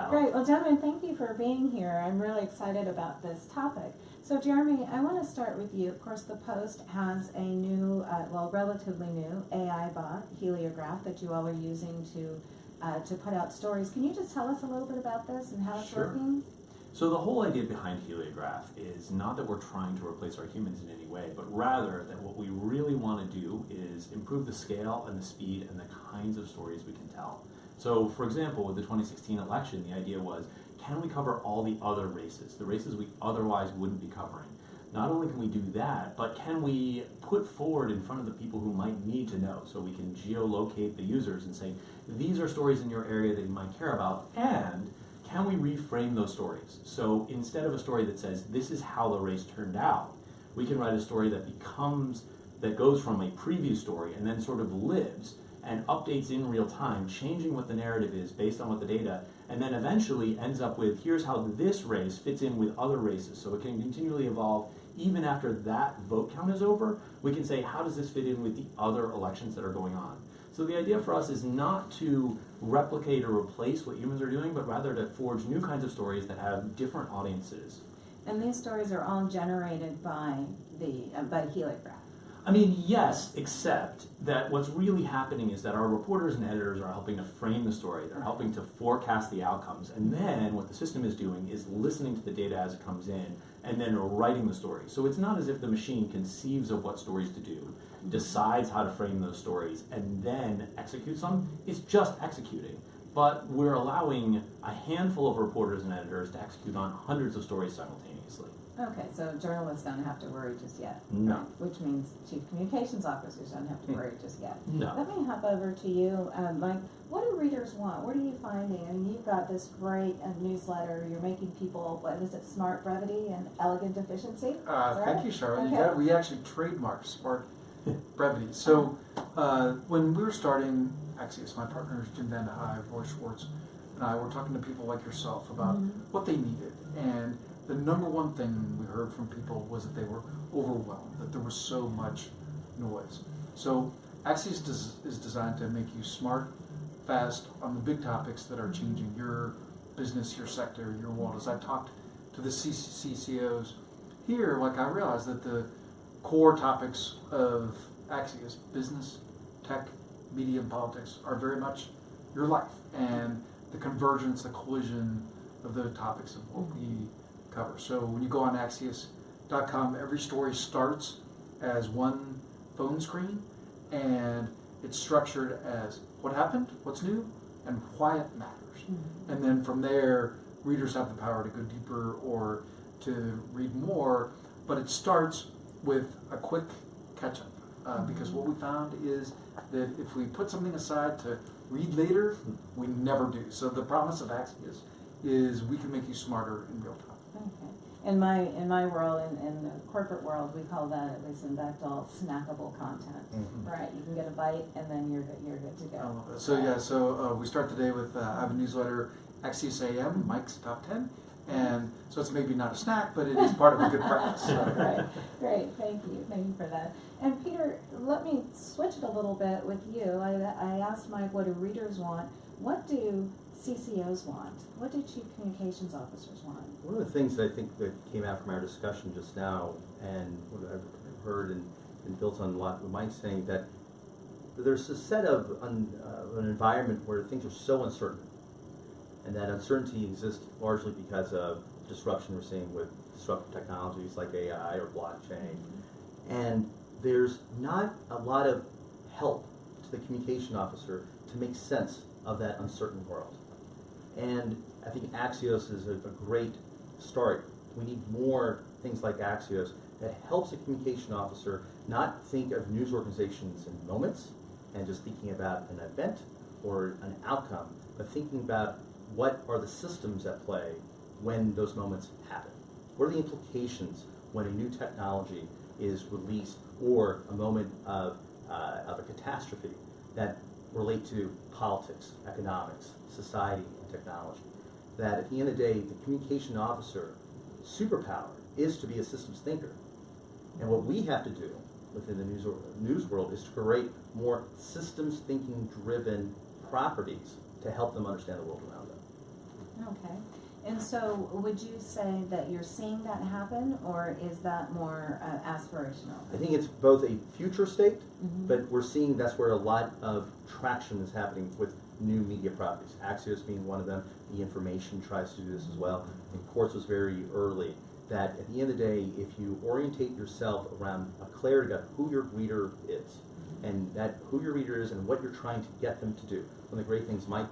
Great. Well, gentlemen, thank you for being here. I'm really excited about this topic. So, Jeremy, I want to start with you. Of course, the Post has a new, relatively new AI bot, Heliograph, that you all are using to put out stories. Can you just tell us a little bit about this and how it's working? So the whole idea behind Heliograph is not that we're trying to replace our humans in any way, but rather that what we really want to do is improve the scale and the speed and the kinds of stories we can tell. So, for example, with the 2016 election, the idea was, can we cover all the other races, the races we otherwise wouldn't be covering? Not only can we do that, but can we put forward in front of the people who might need to know, so we can geolocate the users and say, these are stories in your area that you might care about, and can we reframe those stories? So instead of a story that says, this is how the race turned out, we can write a story that goes from a preview story and then sort of lives and updates in real time, changing what the narrative is based on what the data, and then eventually ends up with, here's how this race fits in with other races. So it can continually evolve. Even after that vote count is over, we can say, how does this fit in with the other elections that are going on? So the idea for us is not to replicate or replace what humans are doing, but rather to forge new kinds of stories that have different audiences. And these stories are all generated by Heliograph. I mean, yes, except that what's really happening is that our reporters and editors are helping to frame the story. They're helping to forecast the outcomes. And then what the system is doing is listening to the data as it comes in and then writing the story. So it's not as if the machine conceives of what stories to do, decides how to frame those stories, and then executes them. It's just executing. But we're allowing a handful of reporters and editors to execute on hundreds of stories simultaneously. Okay, so journalists don't have to worry just yet. No. Right? Which means chief communications officers don't have to worry just yet. No. Let me hop over to you, Mike. What do readers want? What are you finding? I mean, you've got this great newsletter. You're making people, what is it, smart brevity and elegant efficiency? Thank you, Charlene. Okay. Yeah, we actually trademarked smart brevity. So when we were starting Axios, my partners Jim Van de Hive, Roy Schwartz, and I were talking to people like yourself about what they needed. And the number one thing we heard from people was that they were overwhelmed, that there was so much noise. So Axios is designed to make you smart, fast, on the big topics that are changing your business, your sector, your world. As I talked to the CCOs here, like I realized that the core topics of Axios, business, tech, media, and politics, are very much your life. And the convergence, the collision of the topics of what we cover. So when you go on Axios.com, every story starts as one phone screen, and it's structured as what happened, what's new, and why it matters. And then from there, readers have the power to go deeper or to read more, but it starts with a quick catch-up. Because what we found is that if we put something aside to read later, we never do. So the promise of Axios is we can make you smarter in real time. Okay. In my world, in the corporate world, we call that, at least in Bechtel, snackable content. Right? You can get a bite, and then you're good to go. I love that. So yeah, so we start today with I have a newsletter, Axios AM, Mike's Top 10. And so it's maybe not a snack, but it is part of a good breakfast. Great, thank you for that. And Peter, let me switch it a little bit with you. I asked Mike, what do readers want? What do CCOs want? What do chief communications officers want? One of the things that I think that came out from our discussion just now, and what I've heard and built on a lot of Mike's saying, that there's a set of an environment where things are so uncertain. And that uncertainty exists largely because of disruption we're seeing with disruptive technologies like AI or blockchain. And there's not a lot of help to the communication officer to make sense of that uncertain world. And I think Axios is a great start. We need more things like Axios that helps a communication officer not think of news organizations in moments and just thinking about an event or an outcome, but thinking about what are the systems at play when those moments happen? What are the implications when a new technology is released or a moment of a catastrophe that relate to politics, economics, society, and technology? That at the end of the day, the communication officer superpower is to be a systems thinker. And what we have to do within the news world is to create more systems thinking driven properties to help them understand the world around them. Okay. And so would you say that you're seeing that happen, or is that more aspirational? I think it's both a future state, Mhm. but we're seeing that's where a lot of traction is happening with new media properties. Axios being one of them. The Information tries to do this as well. And Quartz was very early. That at the end of the day, if you orientate yourself around a clarity about who your reader is, and that who your reader is and what you're trying to get them to do. One of the great things Mike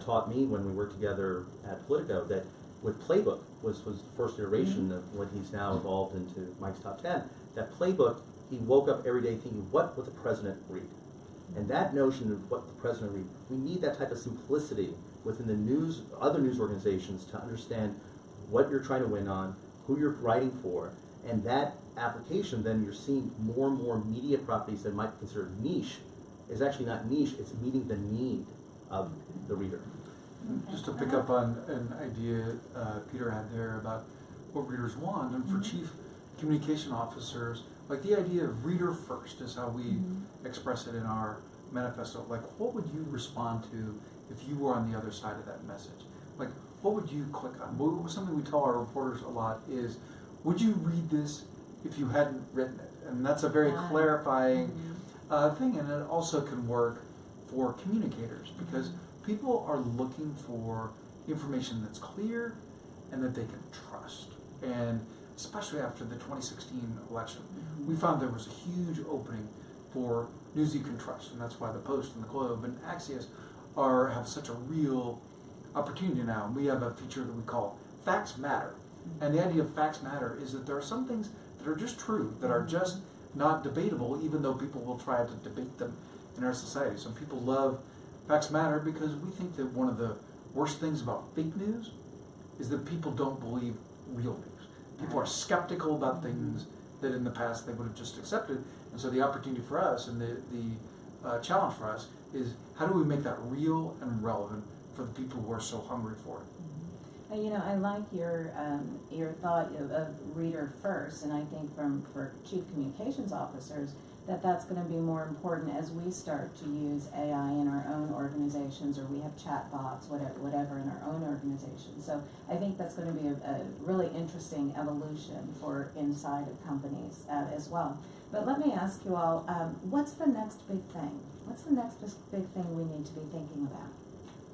taught me when we worked together at Politico, that with Playbook was the first iteration of what he's now evolved into Mike's Top 10. That Playbook, he woke up every day thinking, what would the president read? And that notion of what the president read, we need that type of simplicity within the news, other news organizations to understand what you're trying to win on, who you're writing for, and that application, then you're seeing more and more media properties that might be considered niche is actually not niche, it's meeting the need of the reader. Just to pick up on an idea Peter had there about what readers want, and for chief communication officers, like the idea of reader first is how we express it in our manifesto. Like, what would you respond to if you were on the other side of that message? Like, what would you click on? Something we tell our reporters a lot is, would you read this if you hadn't written it? And that's a very clarifying thing, and it also can work for communicators, because people are looking for information that's clear and that they can trust. And especially after the 2016 election, we found there was a huge opening for news you can trust, and that's why the Post and the Globe and Axios have such a real opportunity now. And we have a feature that we call Facts Matter. And the idea of facts matter is that there are some things that are just true, that are just not debatable, even though people will try to debate them in our society. Some people love facts matter because we think that one of the worst things about fake news is that people don't believe real news. People are skeptical about things that in the past they would have just accepted. And so the opportunity for us and the challenge for us is, how do we make that real and relevant for the people who are so hungry for it? You know, I like your thought of reader first, and I think for chief communications officers that's going to be more important as we start to use AI in our own organizations, or we have chat bots, whatever in our own organizations. So I think that's going to be a really interesting evolution for inside of companies as well. But let me ask you all, what's the next big thing? What's the next big thing we need to be thinking about?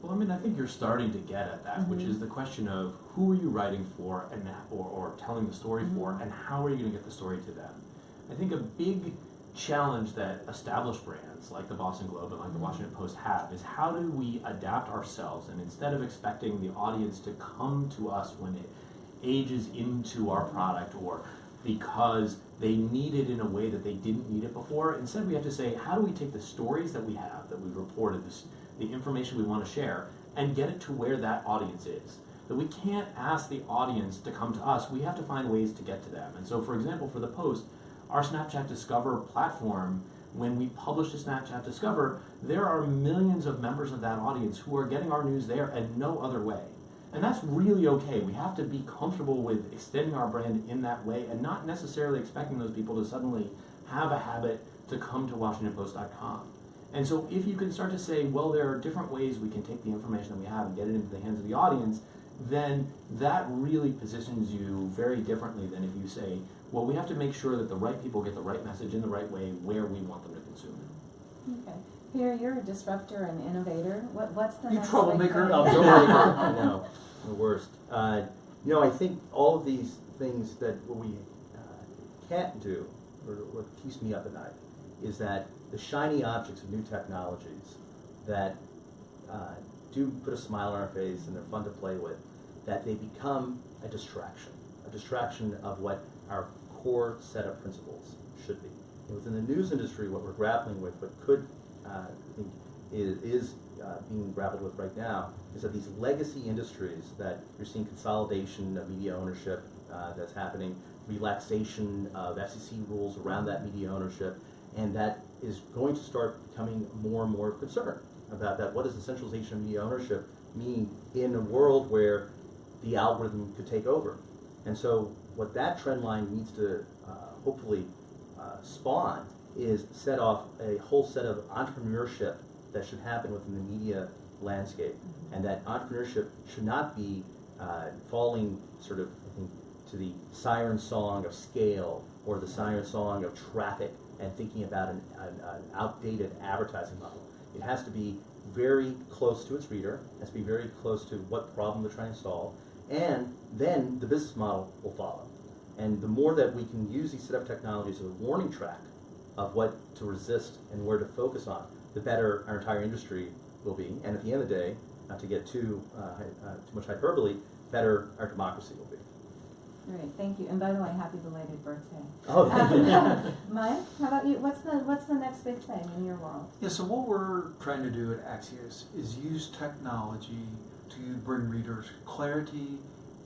Well, I mean, I think you're starting to get at that, which is the question of who are you writing for and or telling the story for, and how are you going to get the story to them? I think a big challenge that established brands like the Boston Globe and like the Washington Post have is, how do we adapt ourselves, and instead of expecting the audience to come to us when it ages into our product or because they need it in a way that they didn't need it before, instead we have to say, how do we take the stories that we have, that we've reported, the information we want to share, and get it to where that audience is. That we can't ask the audience to come to us, we have to find ways to get to them. And so, for example, for the Post, our Snapchat Discover platform, when we publish the Snapchat Discover, there are millions of members of that audience who are getting our news there and no other way. And that's really okay. We have to be comfortable with extending our brand in that way and not necessarily expecting those people to suddenly have a habit to come to WashingtonPost.com. And so if you can start to say, well, there are different ways we can take the information that we have and get it into the hands of the audience, then that really positions you very differently than if you say, well, we have to make sure that the right people get the right message in the right way where we want them to consume it. Okay. Peter, you're a disruptor and innovator. What's the You next troublemaker. big thing? Oh, troublemaker. I know, the worst. You know, I think all of these things that what we can't do, or what keeps me up at night, is that the shiny objects of new technologies that do put a smile on our face and they're fun to play with, that they become a distraction of what our core set of principles should be. And within the news industry, what we're grappling with, what could, I think, is being grappled with right now, is that these legacy industries that you're seeing consolidation of media ownership that's happening, relaxation of FCC rules around that media ownership, and that is going to start becoming more and more concerned about that. What does the centralization of media ownership mean in a world where the algorithm could take over? And so what that trend line needs to hopefully spawn is set off a whole set of entrepreneurship that should happen within the media landscape, and that entrepreneurship should not be falling sort of, I think, to the siren song of scale or the siren song of traffic and thinking about an outdated advertising model. It has to be very close to its reader, has to be very close to what problem they're trying to solve, and then the business model will follow. And the more that we can use these set of technologies as a warning track of what to resist and where to focus on, the better our entire industry will be. And at the end of the day, not to get too much hyperbole, better our democracy will be. Great, thank you. And by the way, happy belated birthday. Oh, Mike, how about you? What's the next big thing in your world? Yeah, so what we're trying to do at Axios is use technology to bring readers clarity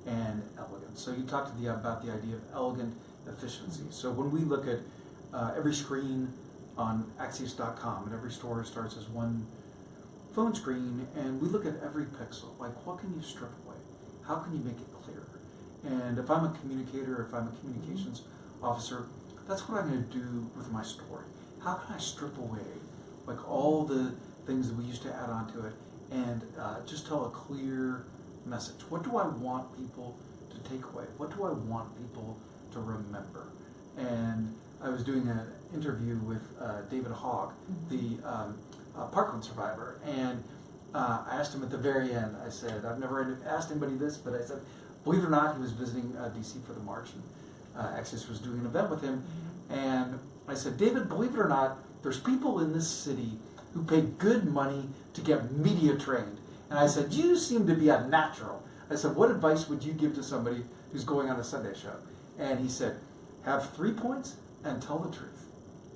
and elegance. So you talked about the idea of elegant efficiency. So when we look at every screen on Axios.com, and every store starts as one phone screen, and we look at every pixel, like what can you strip away? How can you make it clearer? And if I'm a communicator, if I'm a communications officer, that's what I'm going to do with my story. How can I strip away like all the things that we used to add onto it and just tell a clear message? What do I want people to take away? What do I want people to remember? And I was doing an interview with David Hogg, the Parkland survivor, and I asked him at the very end, I said, I've never asked anybody this, but I said, believe it or not, he was visiting DC for the march, and Axios was doing an event with him, and I said, David, believe it or not, there's people in this city who pay good money to get media trained. And I said, you seem to be a natural. I said, what advice would you give to somebody who's going on a Sunday show? And he said, have 3 points and tell the truth.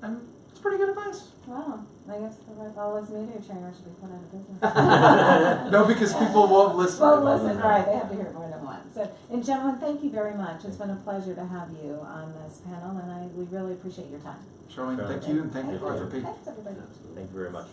And it's pretty good advice. Wow, I guess all those media trainers should be put out of business. No, because people won't listen. Well, listen, right, they have to hear more than one. So, and gentlemen, thank you very much. It's been a pleasure to have you on this panel, and we really appreciate your time. Charlene, thank you, and thank you, Arthur P. Thanks, everybody. Thank you very much.